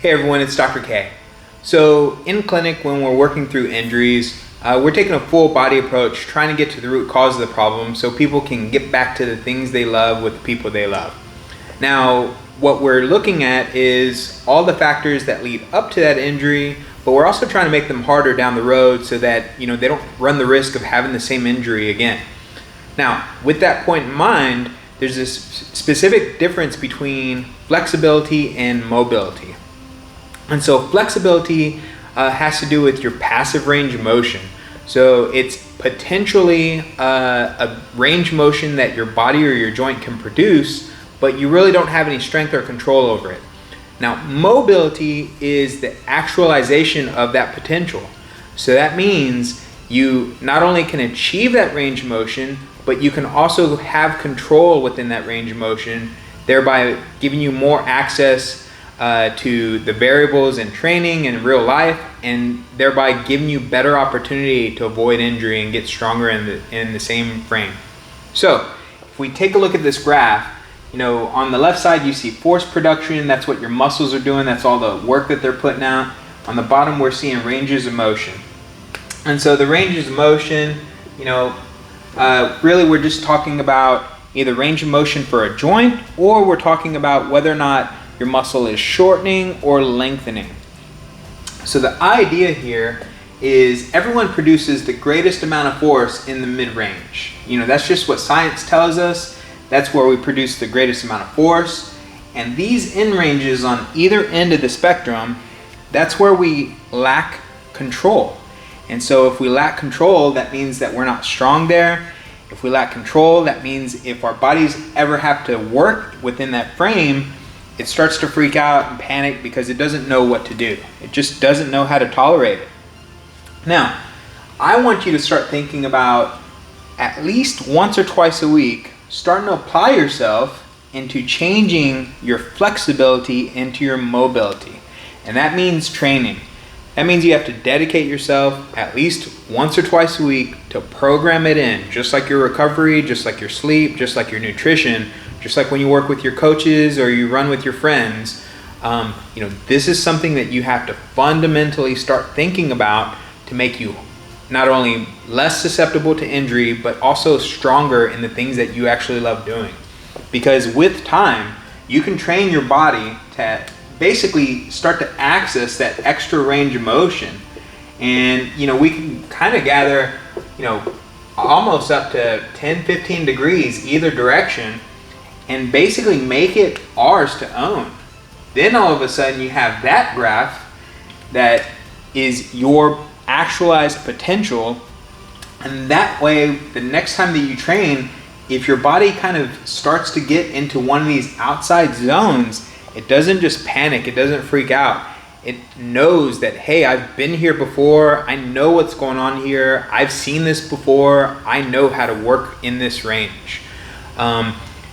Hey everyone, it's Dr. K. So in clinic, when we're working through injuries, we're taking a full body approach, trying to get to the root cause of the problem so people can get back to the things they love with the people they love. Now, what we're looking at is all the factors that lead up to that injury, but we're also trying to make them harder down the road so that they don't run the risk of having the same injury again. Now, with that point in mind, there's this specific difference between flexibility and mobility. And so flexibility has to do with your passive range of motion. So it's potentially a range of motion that your body or your joint can produce, but you really don't have any strength or control over it. Now, mobility is the actualization of that potential. So that means you not only can achieve that range of motion, but you can also have control within that range of motion, thereby giving you more access to the variables in training and real life, and thereby giving you better opportunity to avoid injury and get stronger in the same frame. So if we take a look at this graph, on the left side you see force production. That's what your muscles are doing. That's all the work that they're putting out. On the bottom we're seeing ranges of motion. And so the ranges of motion, really we're just talking about either range of motion for a joint, or we're talking about whether or not your muscle is shortening or lengthening. So the idea here is everyone produces the greatest amount of force in the mid-range. That's just what science tells us. That's where we produce the greatest amount of force. And these end ranges on either end of the spectrum, that's where we lack control. And so if we lack control, that means that we're not strong there. If we lack control, that means if our bodies ever have to work within that frame, it starts to freak out and panic because it doesn't know what to do. It just doesn't know how to tolerate it. Now, I want you to start thinking about at least once or twice a week, starting to apply yourself into changing your flexibility into your mobility. And that means training. That means you have to dedicate yourself at least once or twice a week to program it in, just like your recovery, just like your sleep, just like your nutrition, just like when you work with your coaches or you run with your friends. This is something that you have to fundamentally start thinking about to make you not only less susceptible to injury, but also stronger in the things that you actually love doing. Because with time, you can train your body to basically start to access that extra range of motion. And we can kind of gather almost up to 10-15 degrees either direction and basically make it ours to own. Then all of a sudden you have that graph that is your actualized potential, and that way the next time that you train, if your body kind of starts to get into one of these outside zones, it doesn't just panic, it doesn't freak out. It knows that, hey, I've been here before, I know what's going on here, I've seen this before, I know how to work in this range.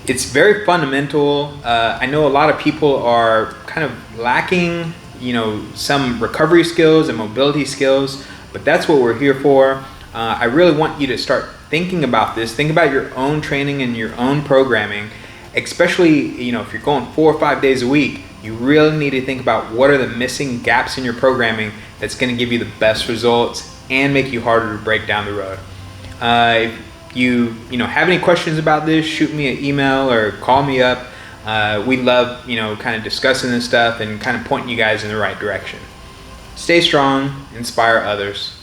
It's very fundamental. I know a lot of people are kind of lacking, some recovery skills and mobility skills, but that's what we're here for. I really want you to start thinking about this. Think about your own training and your own programming, especially, if you're going 4 or 5 days a week. You really need to think about what are the missing gaps in your programming that's going to give you the best results and make you harder to break down the road. If you have any questions about this, shoot me an email or call me up. We love kind of discussing this stuff and kind of pointing you guys in the right direction. Stay strong, inspire others.